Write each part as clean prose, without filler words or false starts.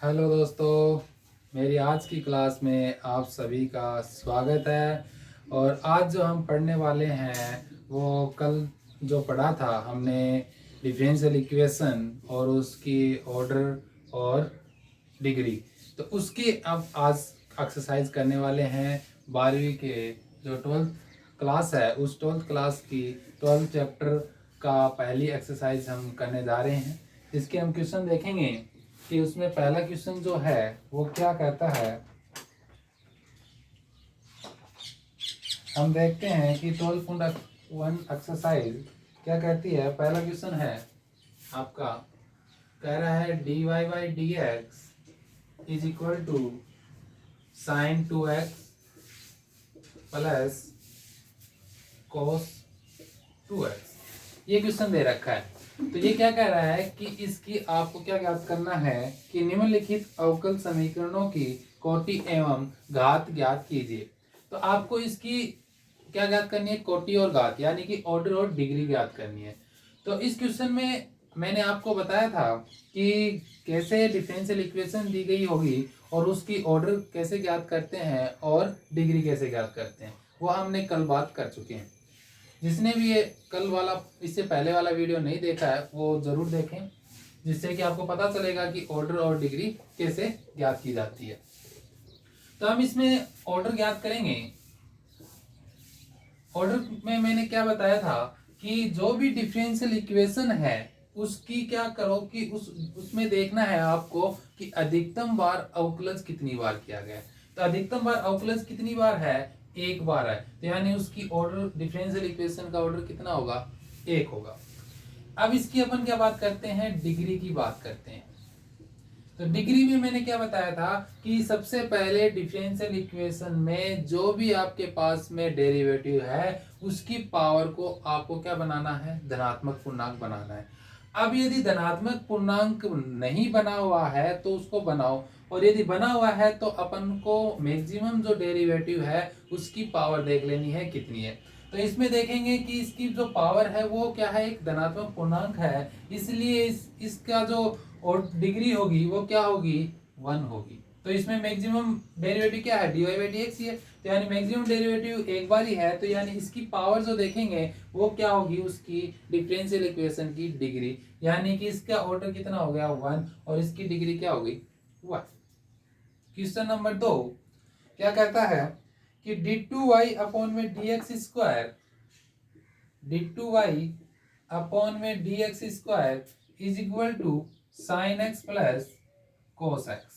Hello दोस्तों, मेरी आज की क्लास में आप सभी का स्वागत है। और आज जो हम पढ़ने वाले हैं वो कल जो पढ़ा था हमने डिफरेंशियल इक्वेशन और उसकी ऑर्डर और डिग्री, तो उसकी अब आज एक्सरसाइज करने वाले हैं। 12वीं के जो 12th क्लास है उस 12th क्लास की 12th चैप्टर का पहली एक्सरसाइज हम करने जा रहे हैं। इसके हम क्वेश्चन देखेंगे कि उसमें पहला क्वेश्चन जो है वो क्या कहता है। हम देखते हैं कि 12.1 एक्सरसाइज क्या कहती है। पहला क्वेश्चन है आपका, कह रहा है dy by D x is equal to sine 2x plus cos 2x। ये क्वेश्चन दे रखा है। तो ये क्या कह रहा है कि इसकी आपको क्या ज्ञात करना है कि निम्नलिखित अवकल समीकरणों की कोटि एवं घात ज्ञात कीजिए। तो आपको इसकी क्या ज्ञात करनी है, कोटि और घात, यानी कि ऑर्डर और डिग्री ज्ञात करनी है। तो इस क्वेश्चन में मैंने आपको बताया था कि कैसे डिफरेंशियल इक्वेशन दी गई होगी और उसकी ऑर्डर कैसे ज्ञात करते हैं और डिग्री कैसे ज्ञात करते हैं, वो हमने कल बात कर चुके हैं। जिसने भी ये कल वाला इससे पहले वाला वीडियो नहीं देखा है वो जरूर देखें, जिससे कि आपको पता चलेगा कि ऑर्डर और डिग्री कैसे ज्ञात की जाती है। तो हम इसमें ऑर्डर ज्ञात करेंगे। ऑर्डर में मैंने क्या बताया था कि जो भी डिफरेंशियल इक्वेशन है उसकी क्या करो कि उसमें देखना है आपको कि अधिकतम बार अवकलज कितनी बार किया गया है। तो अधिकतम बार अवकलज कितनी बार है, एक बार है। तो यानी उसकी ऑर्डर डिफरेंशियल इक्वेशन का ऑर्डर कितना होगा, एक होगा। अब इसकी अपन क्या बात करते हैं, डिग्री की बात करते हैं। तो डिग्री में मैंने क्या बताया था कि सबसे पहले डिफरेंशियल इक्वेशन में जो भी आपके पास में डेरिवेटिव है उसकी पावर को आपको क्या बनाना है, धनात्मक पूर्णांक बनाना है। अब यदि धनात्मक पूर्णांक नहीं बना हुआ है तो उसको बनाओ, और यदि बना हुआ है तो अपन को मैक्सिमम जो डेरिवेटिव है उसकी पावर देख लेनी है कितनी है। तो इसमें देखेंगे कि इसकी जो पावर है वो क्या है, एक धनात्मक पूर्णांक है, इसलिए इसका जो और डिग्री होगी वो क्या होगी, 1 होगी। तो इसमें मैक्सिमम डेरिवेटिव क्या है, dy बाई डी एक्स ही है। तो यानी मैक्सिमम डेरिवेटिव एक बार ही है, तो यानी इसकी पावर जो देखेंगे वो क्या होगी, उसकी डिफरेंशियल इक्वेशन की डिग्री, यानी कि इसका ऑर्डर कितना हो गया 1 और इसकी डिग्री क्या होगी 1। क्वेश्चन नंबर 2 क्या कहता है कि डी टू वाई अपॉन में d x square, d two y upon में d x square is equal to sine x plus cos x.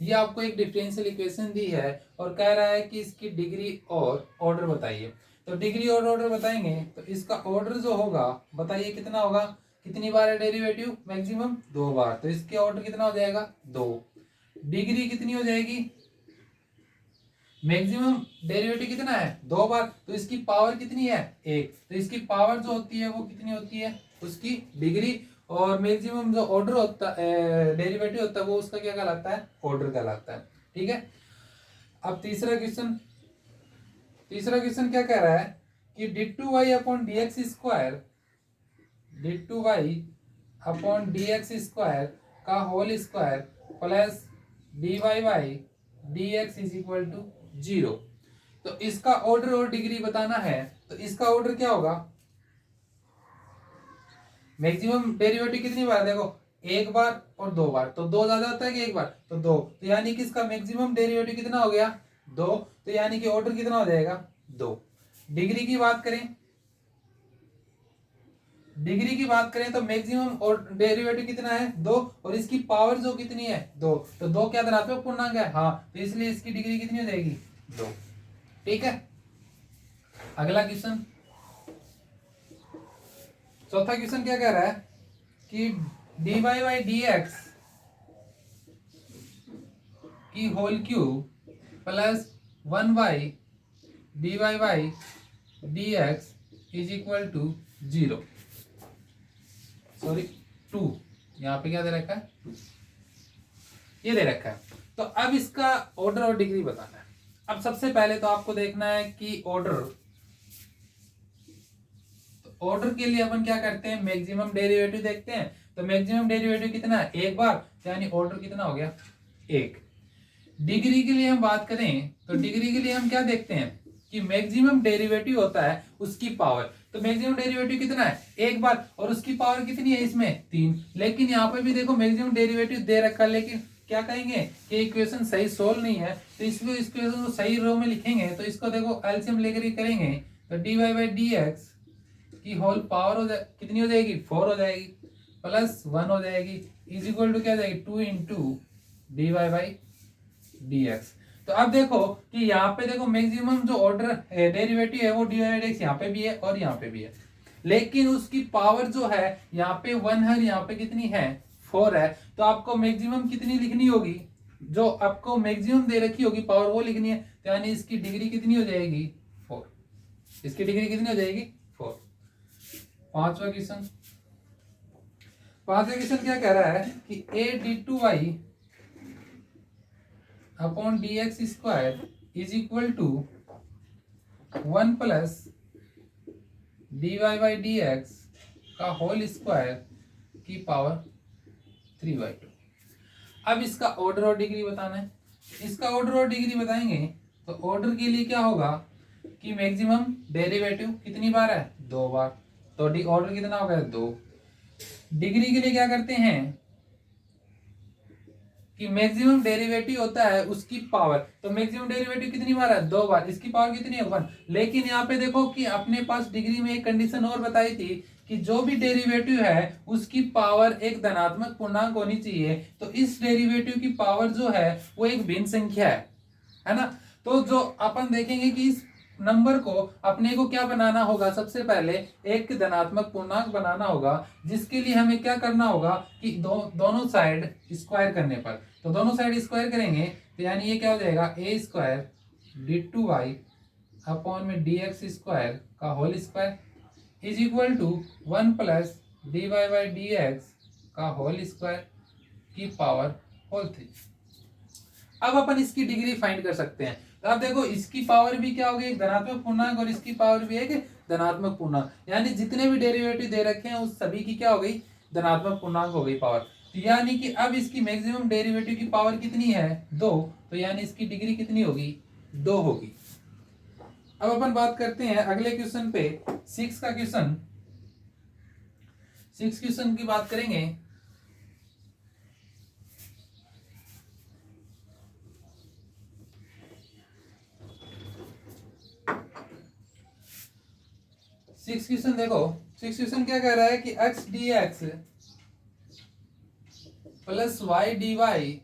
ये आपको एक डिफरेंशियल इक्वेशन दी है और कह रहा है कि इसकी डिग्री और ऑर्डर बताइए। तो डिग्री और ऑर्डर बताएंगे तो इसका ऑर्डर जो होगा बताइए कितना होगा, कितनी बार है डेरिवेटिव, मैक्सिमम 2 बार, तो इसके ऑर्डर कितना हो जाएगा 2। डिग्री कितनी हो जाएगी, मैक्सिमम डेरिवेटिव कितना है 2 बार, तो इसकी पावर कितनी है 1, तो इसकी पावर जो होती है वो कितनी होती है, उसकी डिग्री। और मैक्सिमम जो ऑर्डर होता है डेरिवेटिव होता है वो उसका क्या कहलाता है, ऑर्डर कहलाता है। ठीक है। अब तीसरा क्वेश्चन क्या कह रहा है कि d two y upon D x square, d two y upon D x square का whole square plus d y by D x is equal to 0। तो इसका ऑर्डर और डिग्री बताना है। तो इसका ऑर्डर क्या होगा, मैक्सिमम डेरिवेटिव कितनी बार, देखो एक बार और 2 बार, तो 2 ज्यादा होता है कि एक बार, तो 2, तो यानी कि इसका मैक्सिमम डेरिवेटिव कितना हो गया 2, तो यानी कि ऑर्डर कितना हो जाएगा 2। डिग्री की बात करें, डिग्री की बात करें तो मैक्सिमम और डेरिवेटिव कितना है 2 और इसकी पावर जो कितनी है 2, तो 2 क्या धनात्मक पूर्णांक है, हाँ, तो इसलिए इसकी डिग्री कितनी हो जाएगी 2। ठीक है। अगला क्वेश्चन, चौथा क्वेश्चन क्या कह रहा है कि d y by D x की whole cube plus 1 by d y by D x is equal to 0, sorry 2, यहाँ पे क्या दे रखा है 2, ये दे रखा है। तो अब इसका ऑर्डर और डिग्री बताना है। अब सबसे पहले तो आपको देखना है कि ऑर्डर, ऑर्डर के लिए अपन क्या करते हैं, मैक्सिमम डेरिवेटिव देखते हैं। तो मैक्सिमम डेरिवेटिव कितना है, एक बार, यानी ऑर्डर कितना हो गया 1। डिग्री के लिए हम बात करें तो डिग्री के लिए हम क्या देखते हैं कि मैक्सिमम डेरिवेटिव होता है उसकी पावर। तो मैक्सिमम डेरिवेटिव कितना है 1 बार, और उसकी पावर कितनी है इसमें 3। लेकिन यहाँ पे भी देखो मैक्सिमम डेरिवेटिव दे रखा है, लेकिन क्या कहेंगे कि इक्वेशन सही सोल्व नहीं है, तो इसको इक्वेशन को सही रो में लिखेंगे तो इसको देखो एलसीएम लेकर ही करेंगे तो dy बाई डी एक्स की होल पावर हो जाए कितनी हो जाएगी 4 हो जाएगी, प्लस 1 हो जाएगी, इज इक्वल टू क्या हो जाएगी 2 into dy by D x. तो अब देखो कि यहाँ पे देखो मैक्सिमम जो ऑर्डर डेरिवेटिव है वो dy बाई डी एक्स यहाँ पे भी है और यहाँ पे भी है, लेकिन उसकी पावर जो है यहाँ पे 1 है, यहाँ पे कितनी है 4 है। तो आपको मैक्सिमम कितनी लिखनी होगी, जो आपको मैक्सिमम दे रखी होगी पावर वो लिखनी है, तो यानी इसकी डिग्री कितनी हो जाएगी 4। इसकी डिग्री कितनी हो जाएगी 4। पांचवा क्वेश्चन क्या कह रहा है कि a d2y upon D x square is equal to 1 plus dy by D X का होल स्क्वायर की पावर 3/2। अब इसका ऑर्डर और डिग्री बताना है। इसका ऑर्डर और डिग्री बताएंगे तो ऑर्डर के लिए क्या होगा कि मैक्सिमम डेरिवेटिव कितनी बार है 2 बार, तो ऑर्डर कितना होगा 2। डिग्री के लिए क्या करते हैं कि मैक्सिमम डेरिवेटिव होता है उसकी पावर, तो मैक्सिमम डेरिवेटिव कितनी बार है 2 बार, इसकी पावर कितनी है 1। लेकिन यहाँ पे देखो कि अपने पास डिग्री में एक कंडीशन और बताई थी कि जो भी डेरिवेटिव है उसकी पावर एक धनात्मक पूर्णांक होनी चाहिए, तो इस डेरिवेटिव की पावर जो है वो एक भिन्न संख्या है ना। तो जो अपन देखेंगे कि इस नंबर को अपने को क्या बनाना होगा, सबसे पहले एक धनात्मक पूर्णांक बनाना होगा, जिसके लिए हमें क्या करना होगा कि दोनों साइड स्क्वायर करने पर, तो दोनों साइड स्क्वायर करेंगे तो यानी ये क्या हो जाएगा a स्क्वायर d2y अपॉन में dx स्क्वायर का whole square is equal to 1 plus dy by D X का होल स्क्वायर की पावर होल 3। अब अपन इसकी डिग्री फाइंड कर सकते हैं। तो आप देखो इसकी पावर भी क्या होगी एक धनात्मक पूर्णांक और इसकी पावर भी एक धनात्मक पूर्णांक, यानी जितने भी डेरिवेटिव दे रखे हैं उस सभी की क्या हो गई धनात्मक पूर्णांक हो गई पावर। तो यानी कि अब इसकी मैक्सिमम डेरिवेटिव की पावर कितनी है 2, तो यानी इसकी डिग्री कितनी होगी 2 होगी। अब अपन बात करते हैं अगले क्वेश्चन पे 6 का क्वेश्चन। 6 क्वेश्चन की बात करेंगे। सिक्स क्वेश्चन देखो, 6 क्वेश्चन क्या कह रहा है कि x D X plus Y D Y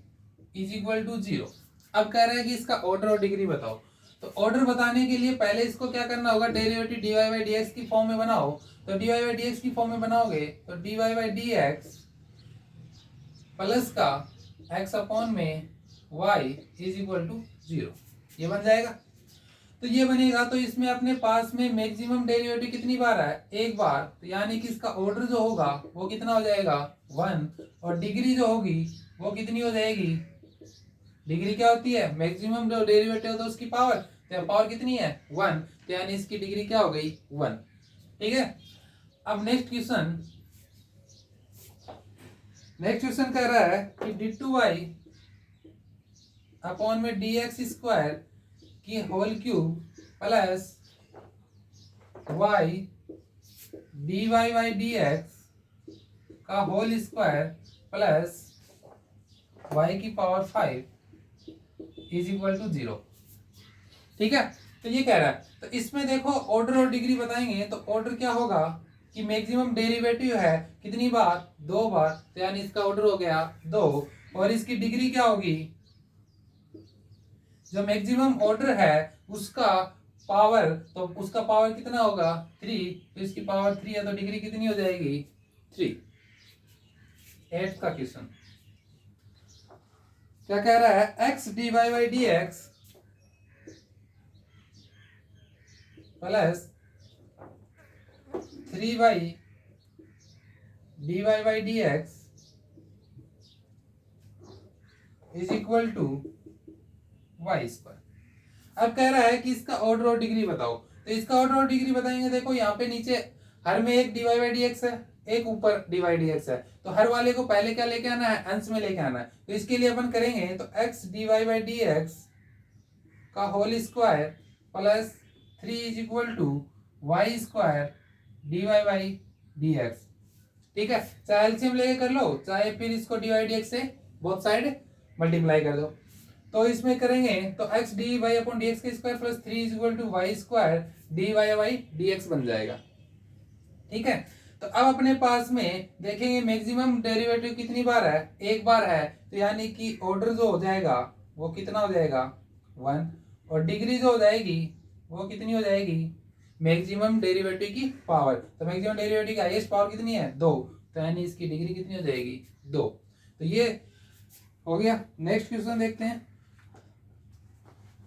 is equal to 0। अब कह रहा है कि इसका ऑर्डर और डिग्री बताओ। तो ऑर्डर बताने के लिए पहले इसको क्या करना होगा derivative dy by D x की फॉर्म में बनाओ। तो dy बाई डी एक्स की फॉर्म में बनाओगे तो dy by D X plus का x अपॉन में y इज इक्वल टू 0, ये बन जाएगा। तो ये बनेगा तो इसमें अपने पास में मैक्सिमम डेरिवेटिव कितनी बार है 1 बार, तो यानी कि इसका ऑर्डर जो होगा वो कितना हो जाएगा 1, और डिग्री जो होगी वो कितनी हो जाएगी, डिग्री क्या होती है मैक्सिमम जो डेरिवेटिव होता है उसकी पावर, तो पावर कितनी है 1, तो यानी इसकी डिग्री क्या हो गई 1। ठीक है। अब नेक्स्ट क्वेश्चन कह रहा है कि d2y अपॉन में dx स्क्वायर की whole cube plus y dy by D X का होल स्क्वायर प्लस y की पावर 5 इज इक्वल टू 0। ठीक है। तो ये कह रहा है, तो इसमें देखो ऑर्डर और डिग्री बताएंगे तो ऑर्डर क्या होगा कि मैक्सिमम डेरिवेटिव है कितनी बार 2 बार, तो यानी इसका ऑर्डर हो गया 2, और इसकी डिग्री क्या होगी जो मैक्सिमम ऑर्डर है उसका पावर, तो उसका पावर कितना होगा 3, तो इसकी पावर 3 है तो डिग्री कितनी हो जाएगी 3। 8 का क्वेश्चन क्या कह रहा है x dy by D X plus 3y dy by D x is equal to Y square. अब कह रहा है कि इसका ऑर्डर और डिग्री बताओ। तो इसका ऑर्डर और डिग्री बताएंगे, देखो यहाँ पे नीचे हर में एक dy बाई डी एक्स है, एक ऊपर dy dx है, तो हर वाले को पहले क्या लेके आना है, अंश में लेके आना है। तो इसके लिए अपन करेंगे तो x dy बाई dx का whole square plus 3 is equal to Y square dy by dx। ठीक है, चाहे एलसीएम लेके कर लो, चाहे फिर इसको dy dx से बोथ साइड मल्टीप्लाई कर दो। तो इसमें करेंगे तो x dy by upon dx के square plus 3 is equal to Y square dy by dx बन जाएगा। ठीक है, तो अब अपने पास में देखेंगे मैक्सिमम डेरिवेटिव कितनी बार है, एक बार है, तो यानी कि ऑर्डर जो हो जाएगा वो कितना हो जाएगा 1, और डिग्री जो हो जाएगी वो कितनी हो जाएगी, मैक्सिमम डेरिवेटिव की पावर। तो मैक्सिमम डेरिवेटिव की हाईएस्ट पावर कितनी है 2, तो यानी इसकी डिग्री कितनी हो जाएगी 2। तो ये हो गया। नेक्स्ट क्वेश्चन देखते हैं।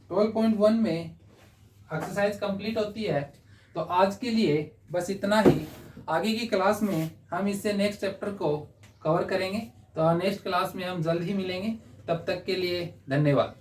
12.1 में एक्सरसाइज कंप्लीट होती है। तो आज के लिए बस इतना ही। आगे की क्लास में हम इससे नेक्स्ट चैप्टर को कवर करेंगे। तो नेक्स्ट क्लास में हम जल्द ही मिलेंगे। तब तक के लिए धन्यवाद।